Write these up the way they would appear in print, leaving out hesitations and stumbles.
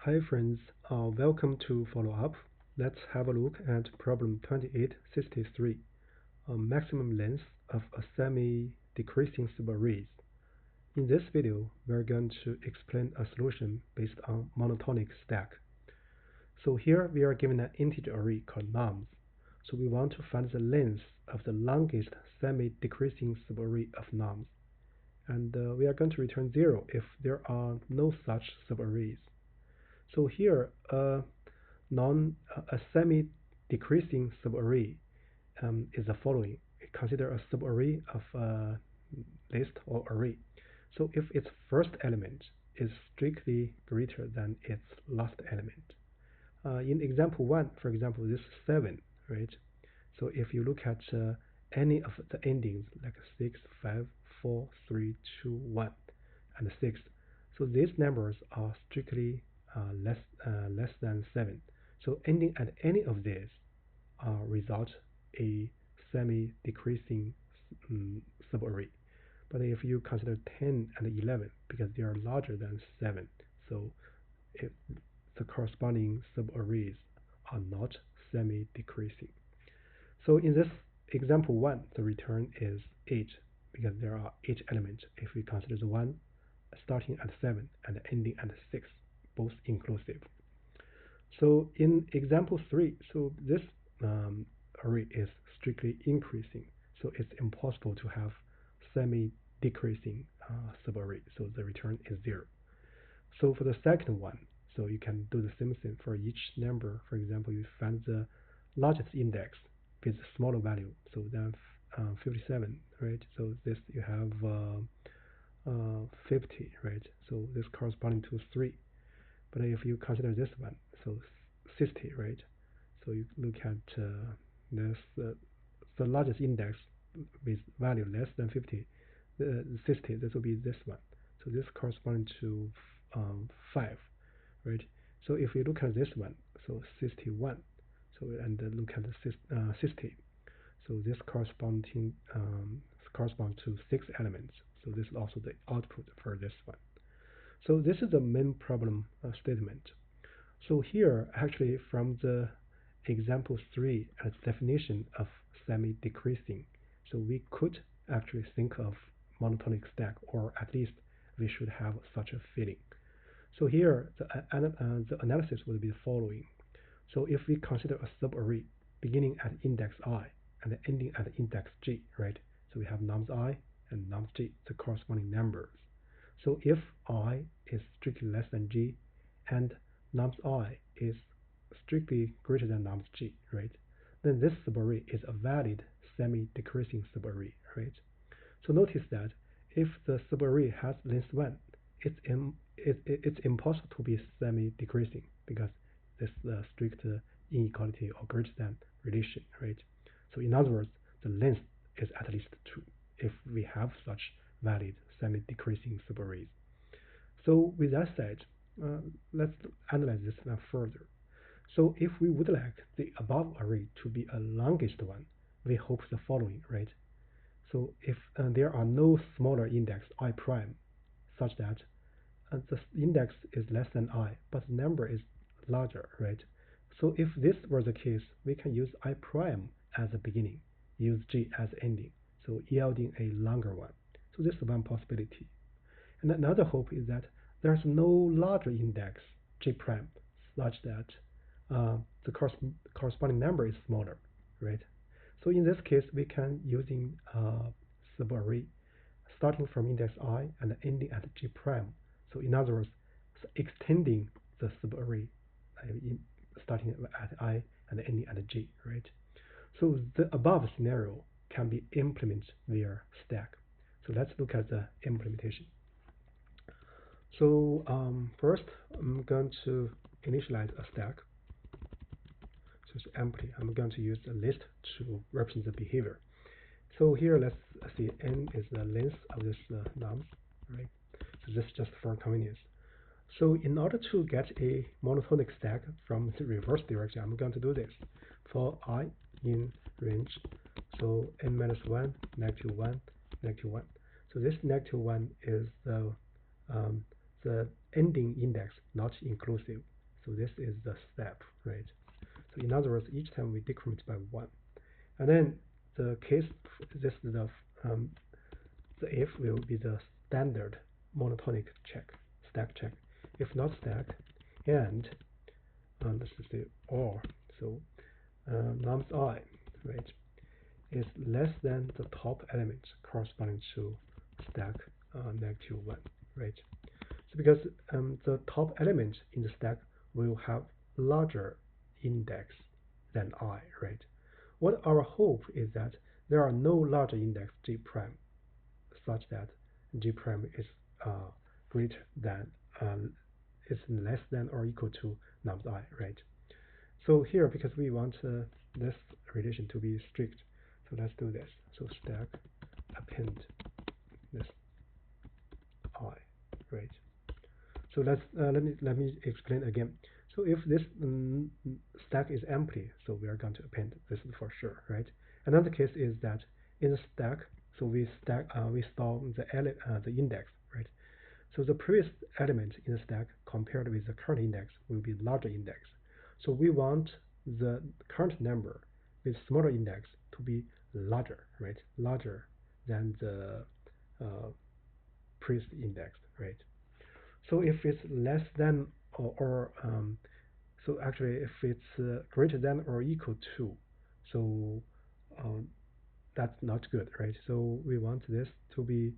Hi friends, welcome to follow up. Let's have a look at problem 2863, a maximum length of a semi-decreasing subarrays. In this video, we're going to explain a solution based on monotonic stack. So here we are given an integer array called nums. So we want to find the length of the longest semi-decreasing subarray of nums. And we are going to return 0 if there are no such subarrays. So here, a semi-decreasing subarray is the following. Consider a subarray of a list or array. So if its first element is strictly greater than its last element. In example 1, for example, this is 7, right? So if you look at any of the endings like 6, 5, 4, 3, 2, 1, and 6, so these numbers are strictly less than 7. So ending at any of these result a semi-decreasing subarray. But if you consider 10 and 11, because they are larger than 7, so if the corresponding subarrays are not semi-decreasing. So in this example 1, the return is 8, because there are 8 elements if we consider the one starting at 7 and ending at 6, both inclusive. So in example 3, so this array is strictly increasing, so it's impossible to have semi-decreasing subarray, so the return is 0. So for the second one, so you can do the same thing for each number. For example, you find the largest index with smaller value, so then 57, right? So this you have 50, right? So this corresponding to 3. But if you consider this one, so 60, right? So you look at this the largest index with value less than 50, 60. This will be this one. So this corresponds to 5, right? So if we look at this one, so 61. So and look at the 60. So this corresponds to 6 elements. So this is also the output for this one. So this is the main problem statement. So here, actually, from the example 3 as definition of semi-decreasing, so we could actually think of monotonic stack, or at least we should have such a feeling. So here, the analysis would be the following. So if we consider a subarray beginning at index I and ending at index j, right? So we have nums I and nums j, the corresponding numbers. So if I is strictly less than j and nums I is strictly greater than nums j, right? Then this subarray is a valid semi-decreasing subarray, right? So notice that if the subarray has length 1, it's impossible to be semi-decreasing because this strict inequality or greater than relation, right? So in other words, the length is at least 2 if we have such valid semi-decreasing subarrays. So with that said, let's analyze this now further. So if we would like the above array to be a longest one, we hope the following, right? So if there are no smaller index I prime, such that the index is less than I, but the number is larger, right? So if this were the case, we can use I prime as a beginning, use j as ending, so yielding a longer one. So this is one possibility. And another hope is that there's no larger index j prime such that the corresponding number is smaller, right? So in this case, we can using subarray starting from index I and ending at j prime. So in other words, extending the subarray starting at I and ending at j, right? So the above scenario can be implemented via stack. So let's look at the implementation. So first, I'm going to initialize a stack. So it's empty. I'm going to use a list to represent the behavior. So here, let's see, n is the length of this num, right? So this is just for convenience. So in order to get a monotonic stack from the reverse direction, I'm going to do this. For I in range, so n minus 1, negative 1, negative 1. So this negative 1 is the ending index not inclusive. So this is the step, right? So in other words, each time we decrement by 1. And then the case, this is the if will be the standard monotonic check, stack check. If not stack, and let's just say or, so nums I, right, is less than the top element corresponding to stack -1, right? So because the top element in the stack will have larger index than I, right? What our hope is that there are no larger index G prime such that G prime is greater than is less than or equal to nums I, right? So here, because we want this relation to be strict, so let's do this. So stack append this I, right? So let me explain again. So if this stack is empty, so we are going to append this for sure, right? Another case is that in the stack, so we store the index, right? So the previous element in the stack compared with the current index will be larger index. So we want the current number with smaller index to be larger, right? Larger than the previous index, right? So if it's less than so actually if it's greater than or equal to, so that's not good, right? So we want this to be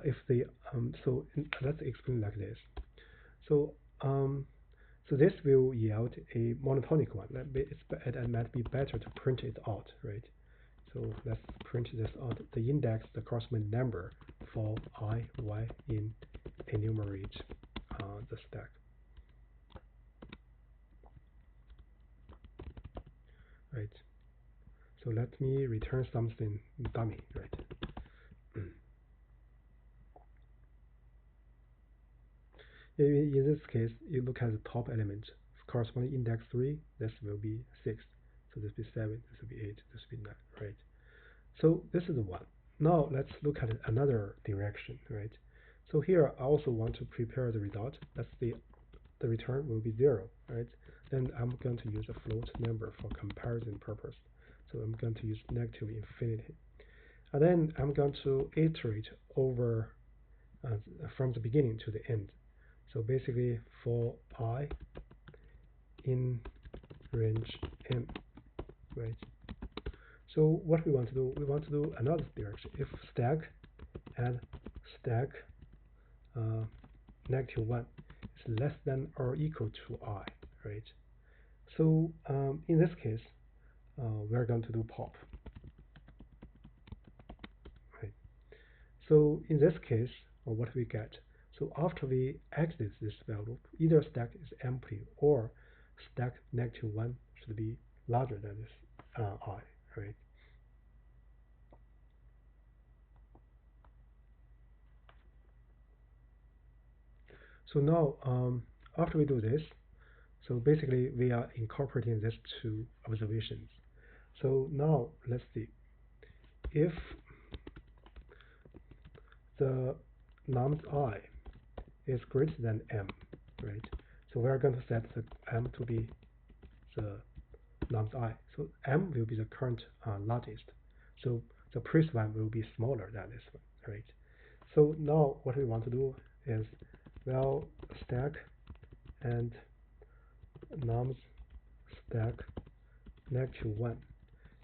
if the let's explain like this. So so this will yield a monotonic one. It might be better to print it out, right? So let's print this out. The index, the corresponding number for I, Y in enumerate the stack. Right. So let me return something dummy, right? In this case, you look at the top element, corresponding index 3, this will be 6. So this will be 7, this will be 8, this will be 9, right? So this is 1. Now let's look at another direction, right? So here I also want to prepare the result. That's the return will be 0, right? Then I'm going to use a float number for comparison purpose. So I'm going to use negative infinity. And then I'm going to iterate over from the beginning to the end. So basically for I in range M, right? So what we want to do, we want to do another direction. If stack and stack -1 is less than or equal to I, right? So in this case, we're going to do pop, right? So in this case, what we get, so after we exit this while loop, either stack is empty or stack -1 should be larger than this I, right? So now, after we do this, so basically we are incorporating these two observations. So now let's see if the nums I is greater than M, right? So we are going to set the M to be the nums I. So M will be the current largest. So the previous one will be smaller than this one, right? So now what we want to do is, well, stack and nums stack -1.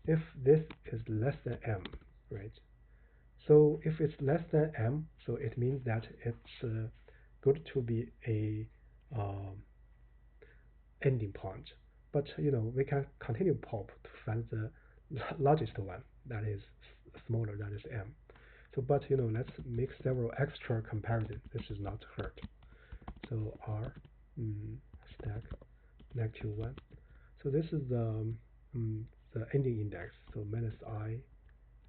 If this is less than M, right? So if it's less than M, so it means that it's good to be a ending point. But we can continue pop to find the largest one that is smaller than this M. So but let's make several extra comparisons. This is not hurt. So R stack -1. So this is the ending index. So minus I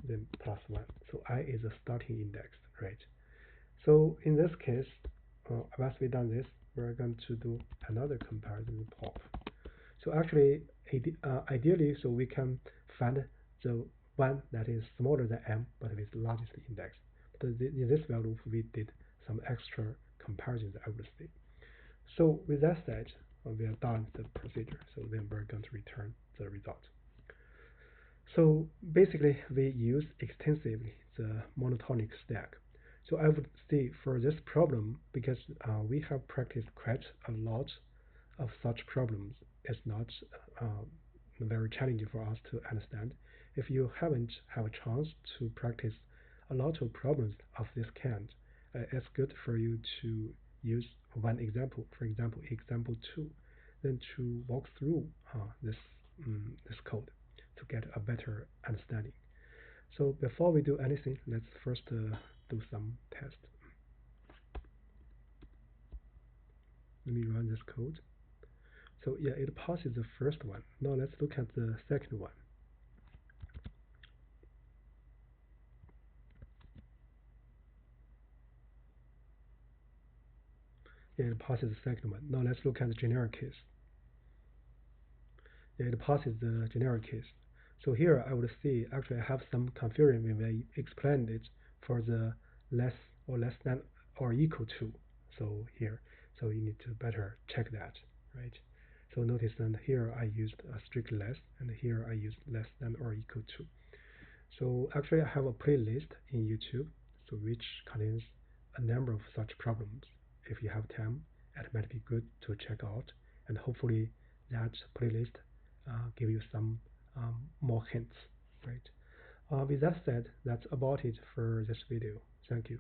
then +1. So I is a starting index, right? So in this case, once we've done this, we're going to do another comparison with pop. So actually, ideally, so we can find the one that is smaller than M, but with the largest index. But in this while loop, we did some extra comparisons, obviously. So with that said, we are done with the procedure. So then we're going to return the result. So basically, we use extensively the monotonic stack. So I would say for this problem, because we have practiced quite a lot of such problems, it's not uh, very challenging for us to understand. If you haven't have a chance to practice a lot of problems of this kind, it's good for you to use one example, for example, example 2, then to walk through this code to get a better understanding. So before we do anything, let's first do some tests. Let me run this code. So yeah, it passes the first one. Now let's look at the second one. Yeah, it passes the second one. Now let's look at the generic case. Yeah, it passes the generic case. So here I would see actually I have some confusion when I explained it for the less or less than or equal to. So here, so you need to better check that, right? So notice that here I used a strict less, and here I used less than or equal to. So actually I have a playlist in YouTube, so which contains a number of such problems. If you have time, it might be good to check out, and hopefully that playlist give you some more hints, right? With that said, that's about it for this video. Thank you.